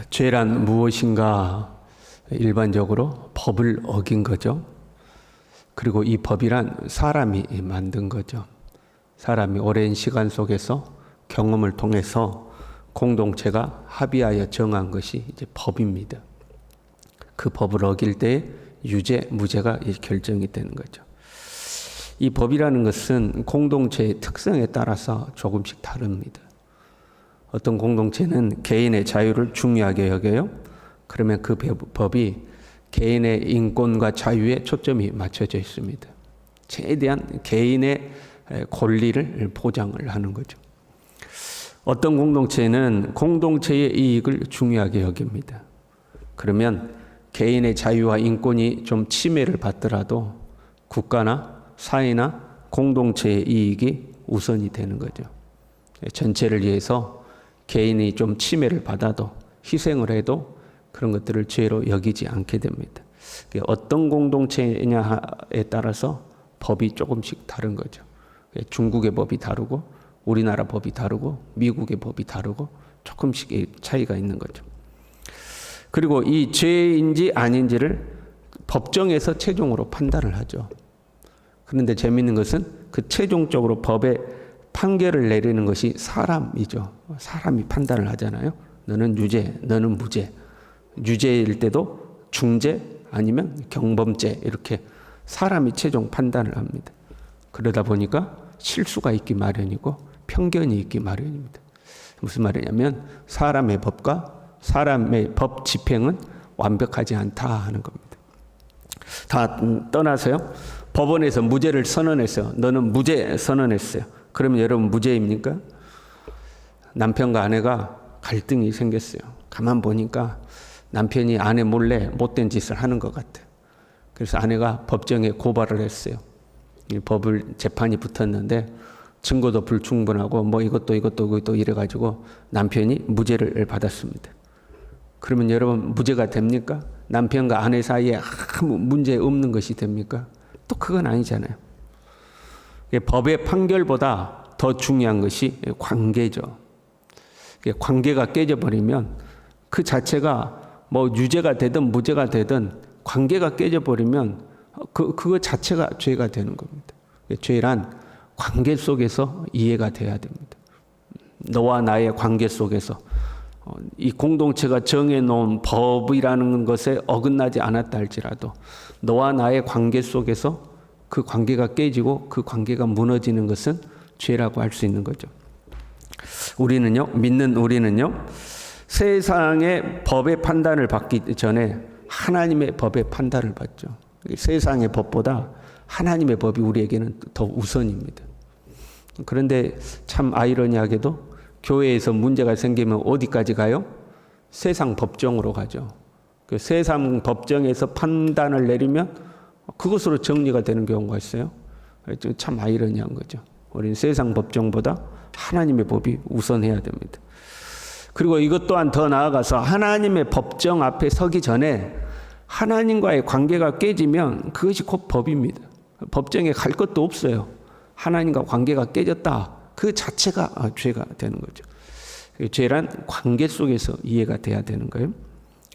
죄란 무엇인가? 일반적으로 법을 어긴 거죠. 그리고 이 법이란 사람이 만든 거죠. 사람이 오랜 시간 속에서 경험을 통해서 공동체가 합의하여 정한 것이 이제 법입니다. 그 법을 어길 때 유죄, 무죄가 결정이 되는 거죠. 이 법이라는 것은 공동체의 특성에 따라서 조금씩 다릅니다. 어떤 공동체는 개인의 자유를 중요하게 여겨요. 그러면 그 법이 개인의 인권과 자유에 초점이 맞춰져 있습니다. 최대한 개인의 권리를 보장을 하는 거죠. 어떤 공동체는 공동체의 이익을 중요하게 여깁니다. 그러면 개인의 자유와 인권이 좀 침해를 받더라도 국가나 사회나 공동체의 이익이 우선이 되는 거죠. 전체를 위해서 개인이 좀 침해를 받아도 희생을 해도 그런 것들을 죄로 여기지 않게 됩니다. 어떤 공동체냐에 따라서 법이 조금씩 다른 거죠. 중국의 법이 다르고 우리나라 법이 다르고 미국의 법이 다르고 조금씩 차이가 있는 거죠. 그리고 이 죄인지 아닌지를 법정에서 최종으로 판단을 하죠. 그런데 재미있는 것은 그 최종적으로 법에 판결을 내리는 것이 사람이죠. 사람이 판단을 하잖아요. 너는 유죄, 너는 무죄. 유죄일 때도 중죄 아니면 경범죄 이렇게 사람이 최종 판단을 합니다. 그러다 보니까 실수가 있기 마련이고 편견이 있기 마련입니다. 무슨 말이냐면 사람의 법과 사람의 법 집행은 완벽하지 않다 하는 겁니다. 다 떠나서요. 법원에서 무죄를 선언했어요. 너는 무죄 선언했어요. 그러면 여러분 무죄입니까? 남편과 아내가 갈등이 생겼어요. 가만 보니까 남편이 아내 몰래 못된 짓을 하는 것 같아요. 그래서 아내가 법정에 고발을 했어요. 이 법을 재판이 붙었는데 증거도 불충분하고 뭐 이것도 이래가지고 남편이 무죄를 받았습니다. 그러면 여러분 무죄가 됩니까? 남편과 아내 사이에 아무 문제 없는 것이 됩니까? 또 그건 아니잖아요. 법의 판결보다 더 중요한 것이 관계죠. 관계가 깨져버리면 그 자체가 뭐 유죄가 되든 무죄가 되든 관계가 깨져버리면 그거 자체가 죄가 되는 겁니다. 죄란 관계 속에서 이해가 돼야 됩니다. 너와 나의 관계 속에서 이 공동체가 정해놓은 법이라는 것에 어긋나지 않았다 할지라도 너와 나의 관계 속에서 그 관계가 깨지고 그 관계가 무너지는 것은 죄라고 할 수 있는 거죠. 믿는 우리는요, 세상의 법의 판단을 받기 전에 하나님의 법의 판단을 받죠. 세상의 법보다 하나님의 법이 우리에게는 더 우선입니다. 그런데 참 아이러니하게도 교회에서 문제가 생기면 어디까지 가요? 세상 법정으로 가죠. 그 세상 법정에서 판단을 내리면 그것으로 정리가 되는 경우가 있어요. 참 아이러니한 거죠. 우리는 세상 법정보다 하나님의 법이 우선해야 됩니다. 그리고 이것 또한 더 나아가서 하나님의 법정 앞에 서기 전에 하나님과의 관계가 깨지면 그것이 곧 법입니다. 법정에 갈 것도 없어요. 하나님과 관계가 깨졌다. 그 자체가 죄가 되는 거죠. 죄란 관계 속에서 이해가 돼야 되는 거예요.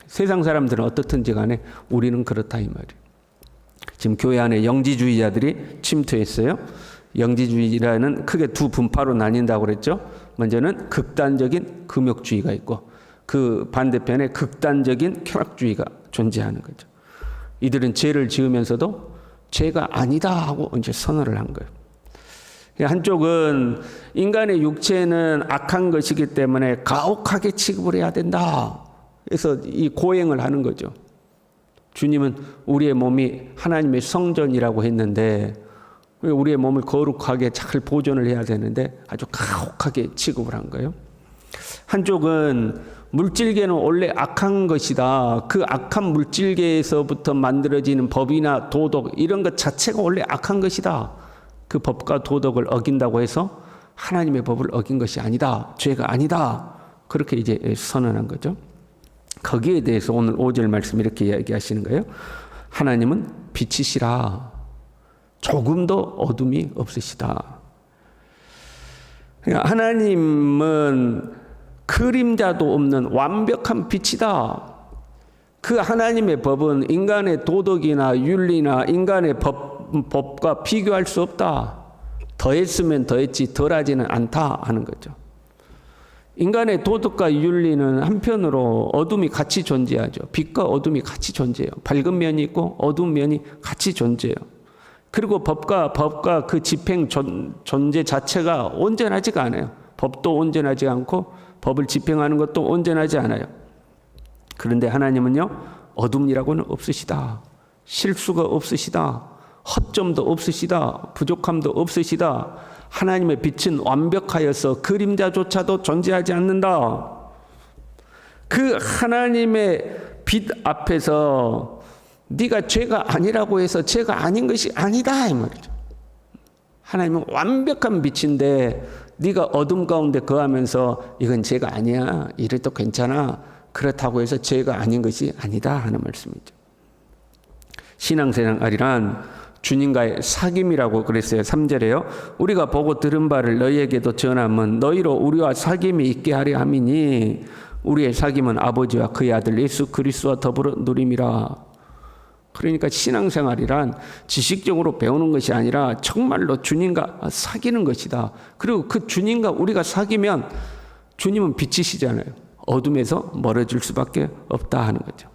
세상 사람들은 어떻든지 간에 우리는 그렇다 이 말이에요. 지금 교회 안에 영지주의자들이 침투했어요. 영지주의라는 크게 두 분파로 나뉜다고 그랬죠. 먼저는 극단적인 금욕주의가 있고 그 반대편에 극단적인 쾌락주의가 존재하는 거죠. 이들은 죄를 지으면서도 죄가 아니다 하고 이제 선언을 한 거예요. 한쪽은 인간의 육체는 악한 것이기 때문에 가혹하게 취급을 해야 된다. 그래서 이 고행을 하는 거죠. 주님은 우리의 몸이 하나님의 성전이라고 했는데 우리의 몸을 거룩하게 잘 보존을 해야 되는데 아주 가혹하게 취급을 한 거예요. 한쪽은 물질계는 원래 악한 것이다. 그 악한 물질계에서부터 만들어지는 법이나 도덕 이런 것 자체가 원래 악한 것이다. 그 법과 도덕을 어긴다고 해서 하나님의 법을 어긴 것이 아니다. 죄가 아니다. 그렇게 이제 선언한 거죠. 거기에 대해서 오늘 5절 말씀 이렇게 이야기하시는 거예요. 하나님은 빛이시라. 조금도 어둠이 없으시다. 하나님은 그림자도 없는 완벽한 빛이다. 그 하나님의 법은 인간의 도덕이나 윤리나 인간의 법과 비교할 수 없다. 더했으면 더했지 덜하지는 않다 하는 거죠. 인간의 도덕과 윤리는 한편으로 어둠이 같이 존재하죠. 빛과 어둠이 같이 존재해요. 밝은 면이 있고 어두운 면이 같이 존재해요. 그리고 법과 그 집행 존재 자체가 온전하지가 않아요. 법도 온전하지 않고 법을 집행하는 것도 온전하지 않아요. 그런데 하나님은요, 어둠이라고는 없으시다. 실수가 없으시다. 허점도 없으시다. 부족함도 없으시다. 하나님의 빛은 완벽하여서 그림자조차도 존재하지 않는다. 그 하나님의 빛 앞에서 네가 죄가 아니라고 해서 죄가 아닌 것이 아니다 이 말이죠. 하나님은 완벽한 빛인데 네가 어둠 가운데 거하면서 이건 죄가 아니야, 이래도 괜찮아, 그렇다고 해서 죄가 아닌 것이 아니다 하는 말씀이죠. 신앙생활이란 주님과의 사귐이라고 그랬어요. 3절에요. 우리가 보고 들은 바를 너희에게도 전함은 너희로 우리와 사귐이 있게 하려 함이니 우리의 사귐은 아버지와 그의 아들 예수 그리스도와 더불어 누림이라. 그러니까 신앙생활이란 지식적으로 배우는 것이 아니라 정말로 주님과 사귀는 것이다. 그리고 그 주님과 우리가 사귀면 주님은 빛이시잖아요. 어둠에서 멀어질 수밖에 없다 하는 거죠.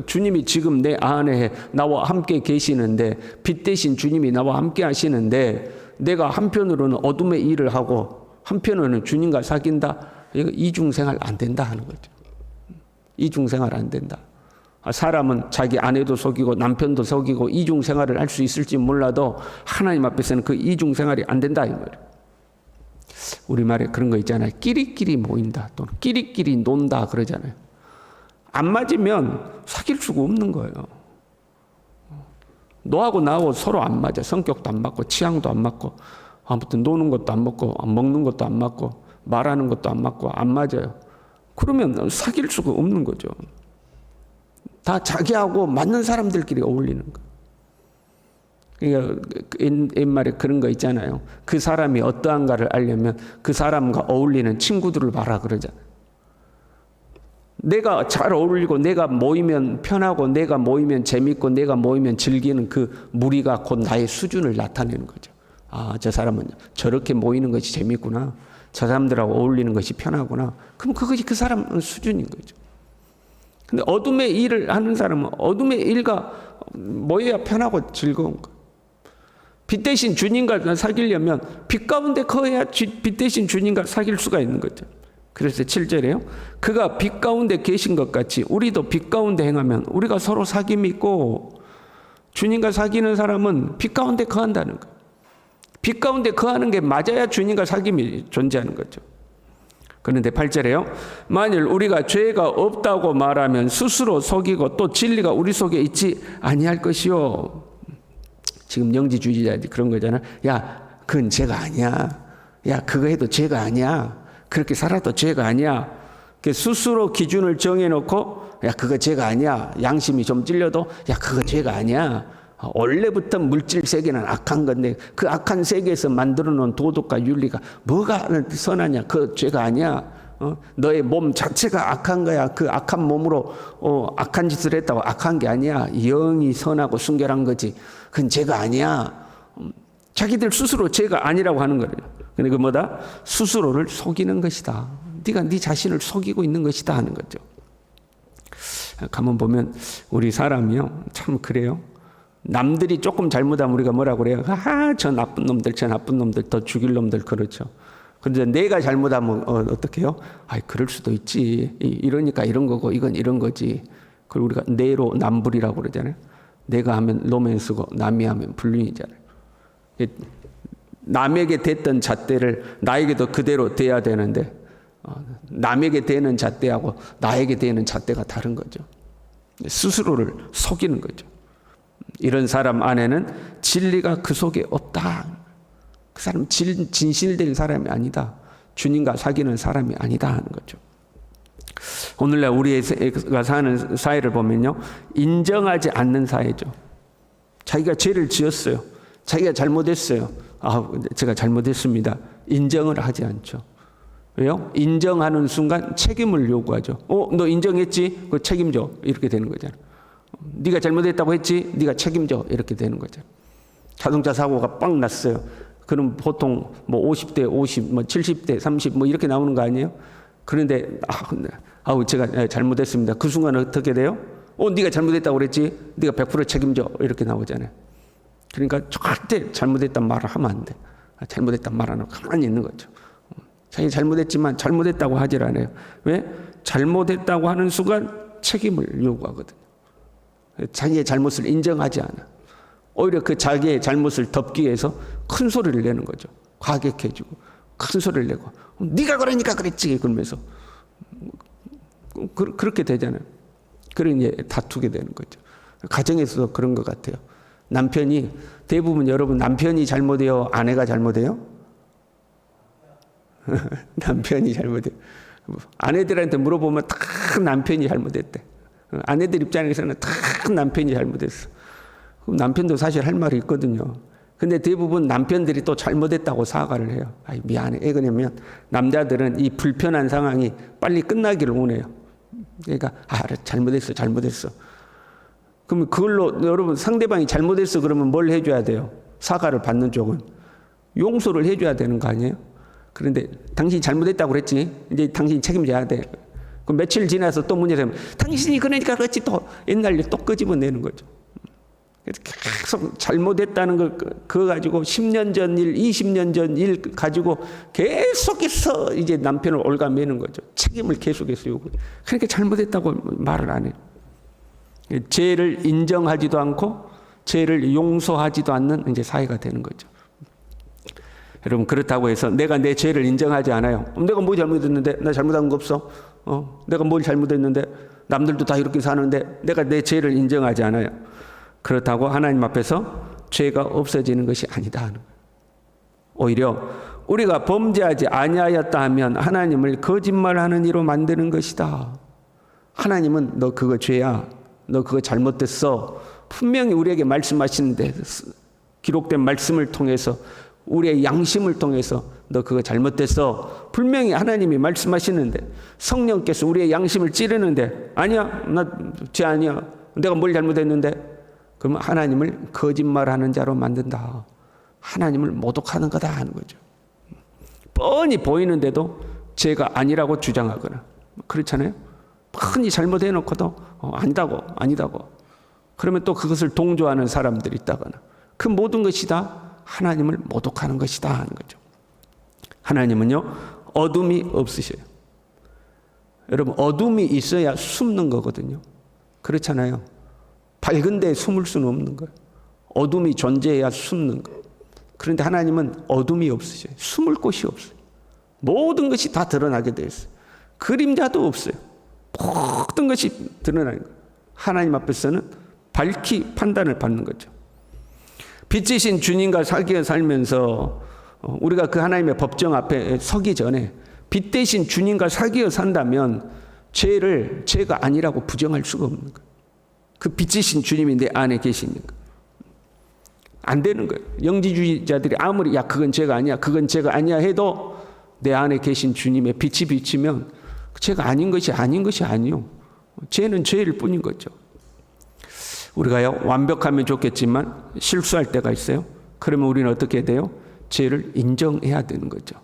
주님이 지금 내 안에 나와 함께 계시는데, 빛 대신 주님이 나와 함께 하시는데 내가 한편으로는 어둠의 일을 하고 한편으로는 주님과 사귄다. 이거 이중생활 안 된다 하는 거죠. 이중생활 안 된다. 사람은 자기 아내도 속이고 남편도 속이고 이중생활을 할 수 있을지 몰라도 하나님 앞에서는 그 이중생활이 안 된다 이 말이에요. 우리말에 그런 거 있잖아요. 끼리끼리 모인다 또는 끼리끼리 논다 그러잖아요. 안 맞으면 사귈 수가 없는 거예요. 너하고 나하고 서로 안 맞아. 성격도 안 맞고 취향도 안 맞고 아무튼 노는 것도 안 맞고 먹는 것도 안 맞고 말하는 것도 안 맞고 안 맞아요. 그러면 사귈 수가 없는 거죠. 다 자기하고 맞는 사람들끼리 어울리는 거예요. 그러니까 옛말에 그런 거 있잖아요. 그 사람이 어떠한가를 알려면 그 사람과 어울리는 친구들을 봐라 그러잖아요. 내가 잘 어울리고 내가 모이면 편하고 내가 모이면 재밌고 내가 모이면 즐기는 그 무리가 곧 나의 수준을 나타내는 거죠. 아, 저 사람은 저렇게 모이는 것이 재밌구나. 저 사람들하고 어울리는 것이 편하구나. 그럼 그것이 그 사람 수준인 거죠. 근데 어둠의 일을 하는 사람은 어둠의 일과 모여야 편하고 즐거운 거예요. 빛 대신 주님과 사귀려면 빛 가운데 거해야 빛 대신 주님과 사귈 수가 있는 거죠. 그래서 7절에요. 그가 빛 가운데 계신 것 같이 우리도 빛 가운데 행하면 우리가 서로 사귐이 있고, 주님과 사귀는 사람은 빛 가운데 거한다는 거예요. 빛 가운데 거하는 게 맞아야 주님과 사귐이 존재하는 거죠. 그런데 8절에요. 만일 우리가 죄가 없다고 말하면 스스로 속이고 또 진리가 우리 속에 있지 아니할 것이요. 지금 영지주의자들이 그런 거잖아요. 야, 그건 죄가 아니야. 야, 그거 해도 죄가 아니야. 그렇게 살아도 죄가 아니야. 스스로 기준을 정해놓고 야, 그거 죄가 아니야. 양심이 좀 찔려도 야, 그거 죄가 아니야. 원래부터 물질 세계는 악한 건데 그 악한 세계에서 만들어 놓은 도덕과 윤리가 뭐가 선하냐. 그 죄가 아니야. 너의 몸 자체가 악한 거야. 그 악한 몸으로 악한 짓을 했다고 악한 게 아니야. 영이 선하고 순결한 거지. 그건 죄가 아니야. 자기들 스스로 죄가 아니라고 하는 거예요. 근데 그 뭐다? 스스로를 속이는 것이다. 네가 네 자신을 속이고 있는 것이다 하는 거죠. 가만 보면 우리 사람이요, 참 그래요. 남들이 조금 잘못하면 우리가 뭐라고 그래요? 저 나쁜 놈들, 저 나쁜 놈들, 더 죽일 놈들, 그렇죠. 그런데 내가 잘못하면 어떻게 해요? 그럴 수도 있지. 이러니까 이런 거고 이건 이런 거지. 그리고 우리가 내로남불이라고 그러잖아요. 내가 하면 로맨스고 남이 하면 불륜이잖아요. 남에게 됐던 잣대를 나에게도 그대로 돼야 되는데 남에게 되는 잣대하고 나에게 되는 잣대가 다른 거죠. 스스로를 속이는 거죠. 이런 사람 안에는 진리가 그 속에 없다. 그 사람 진실된 사람이 아니다. 주님과 사귀는 사람이 아니다 하는 거죠. 오늘날 우리가 사는 사회를 보면요, 인정하지 않는 사회죠. 자기가 죄를 지었어요. 자기가 잘못했어요. 제가 잘못했습니다. 인정을 하지 않죠. 왜요? 인정하는 순간 책임을 요구하죠. 너 인정했지? 그 책임져. 이렇게 되는 거잖아. 네가 잘못했다고 했지? 네가 책임져. 이렇게 되는 거잖아. 자동차 사고가 빵 났어요. 그럼 보통 뭐 50대 50, 뭐 70대 30 뭐 이렇게 나오는 거 아니에요? 그런데 제가 잘못했습니다. 그 순간 어떻게 돼요? 네가 잘못했다고 그랬지? 네가 100% 책임져. 이렇게 나오잖아요. 그러니까 절대 잘못했단 말을 하면 안 돼. 잘못했단 말 안 하고 가만히 있는 거죠. 자기 잘못했지만 잘못했다고 하질 않아요. 왜? 잘못했다고 하는 순간 책임을 요구하거든요. 자기의 잘못을 인정하지 않아. 오히려 그 자기의 잘못을 덮기 위해서 큰 소리를 내는 거죠. 과격해지고 큰 소리를 내고 네가 그러니까 그랬지 그러면서 그렇게 되잖아요. 그러니 다투게 되는 거죠. 가정에서도 그런 것 같아요. 남편이 대부분 여러분 남편이 잘못해요? 아내가 잘못해요? 남편이 잘못해요. 아내들한테 물어보면 다 남편이 잘못했대. 아내들 입장에서는 다 남편이 잘못했어. 그럼 남편도 사실 할 말이 있거든요. 근데 대부분 남편들이 또 잘못했다고 사과를 해요. 미안해. 왜 그러냐면 남자들은 이 불편한 상황이 빨리 끝나기를 원해요. 그러니까 잘못했어. 그러면 그걸로 여러분 상대방이 잘못했어 그러면 뭘 해줘야 돼요? 사과를 받는 쪽은 용서를 해줘야 되는 거 아니에요? 그런데 당신이 잘못했다고 그랬지. 이제 당신이 책임져야 돼. 그럼 며칠 지나서 또 문제 되면 당신이 그러니까 그렇지 또 옛날 일 또 끄집어내는 거죠. 그래서 계속 잘못했다는 그거 가지고 10년 전 일, 20년 전 일 가지고 계속해서 이제 남편을 올가매는 거죠. 책임을 계속해서 요구해요. 그러니까 잘못했다고 말을 안 해요. 죄를 인정하지도 않고 죄를 용서하지도 않는 이제 사회가 되는 거죠. 여러분 그렇다고 해서 내가 내 죄를 인정하지 않아요. 내가 뭐 잘못했는데? 나 잘못한 거 없어? 내가 뭘 잘못했는데? 남들도 다 이렇게 사는데 내가 내 죄를 인정하지 않아요. 그렇다고 하나님 앞에서 죄가 없어지는 것이 아니다 하는 거예요. 오히려 우리가 범죄하지 아니하였다 하면 하나님을 거짓말하는 이로 만드는 것이다. 하나님은 너 그거 죄야. 너 그거 잘못됐어. 분명히 우리에게 말씀하시는데 기록된 말씀을 통해서 우리의 양심을 통해서 너 그거 잘못됐어. 분명히 하나님이 말씀하시는데 성령께서 우리의 양심을 찌르는데 아니야. 나 죄 아니야. 내가 뭘 잘못했는데? 그러면 하나님을 거짓말하는 자로 만든다. 하나님을 모독하는 거다 하는 거죠. 뻔히 보이는데도 죄가 아니라고 주장하거나 그렇잖아요. 뻔히 잘못해놓고도 아니다고. 그러면 또 그것을 동조하는 사람들이 있다거나 그 모든 것이 다 하나님을 모독하는 것이다 하는 거죠. 하나님은요 어둠이 없으셔요. 여러분 어둠이 있어야 숨는 거거든요. 그렇잖아요. 밝은 데에 숨을 수는 없는 거예요. 어둠이 존재해야 숨는 거예요. 그런데 하나님은 어둠이 없으셔요. 숨을 곳이 없어요. 모든 것이 다 드러나게 되어 있어요. 그림자도 없어요. 모든 것이 드러나는 거예요. 하나님 앞에서는 밝히 판단을 받는 거죠. 빛이신 주님과 사귀어 살면서 우리가 그 하나님의 법정 앞에 서기 전에 빛 대신 주님과 사귀어 산다면 죄가 아니라고 부정할 수가 없는 거예요. 그 빛이신 주님이 내 안에 계시는 거예요. 안 되는 거예요. 영지주의자들이 아무리 그건 죄가 아니야 해도 내 안에 계신 주님의 빛이 비치면 죄가 아닌 것이 아니요. 죄는 죄일 뿐인 거죠. 우리가요 완벽하면 좋겠지만 실수할 때가 있어요. 그러면 우리는 어떻게 돼요? 죄를 인정해야 되는 거죠.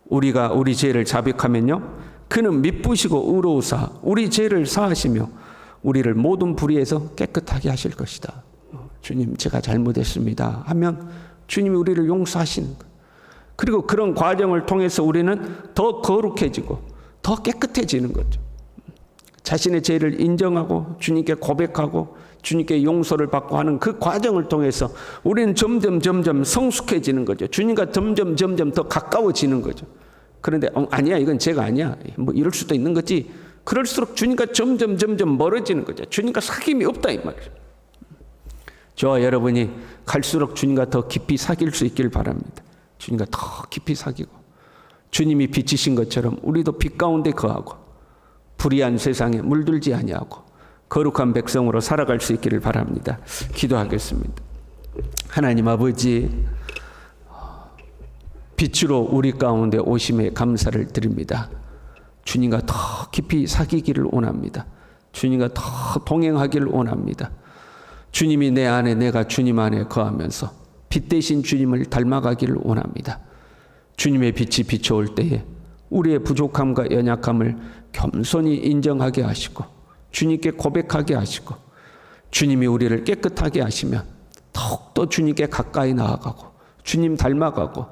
우리가 우리 죄를 자백하면요 그는 미쁘시고 의로우사 우리 죄를 사하시며 우리를 모든 불의에서 깨끗하게 하실 것이다. 주님 제가 잘못했습니다 하면 주님이 우리를 용서하시는 거예요. 그리고 그런 과정을 통해서 우리는 더 거룩해지고 더 깨끗해지는 거죠. 자신의 죄를 인정하고 주님께 고백하고 주님께 용서를 받고 하는 그 과정을 통해서 우리는 점점 성숙해지는 거죠. 주님과 점점 더 가까워지는 거죠. 그런데 아니야 이건 죄가 아니야 뭐 이럴 수도 있는 거지. 그럴수록 주님과 점점 멀어지는 거죠. 주님과 사귐이 없다 이 말이죠. 저와 여러분이 갈수록 주님과 더 깊이 사귈 수 있길 바랍니다. 주님과 더 깊이 사귀고 주님이 빛이신 것처럼 우리도 빛 가운데 거하고 불의한 세상에 물들지 아니하고 거룩한 백성으로 살아갈 수 있기를 바랍니다. 기도하겠습니다. 하나님 아버지 빛으로 우리 가운데 오심에 감사를 드립니다. 주님과 더 깊이 사귀기를 원합니다. 주님과 더 동행하기를 원합니다. 주님이 내 안에, 내가 주님 안에 거하면서 빛 대신 주님을 닮아가기를 원합니다. 주님의 빛이 비춰올 때에 우리의 부족함과 연약함을 겸손히 인정하게 하시고 주님께 고백하게 하시고 주님이 우리를 깨끗하게 하시면 더욱더 주님께 가까이 나아가고 주님 닮아가고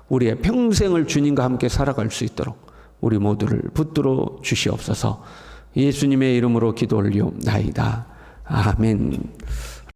우리의 평생을 주님과 함께 살아갈 수 있도록 우리 모두를 붙들어 주시옵소서. 예수님의 이름으로 기도 올리옵나이다. 아멘.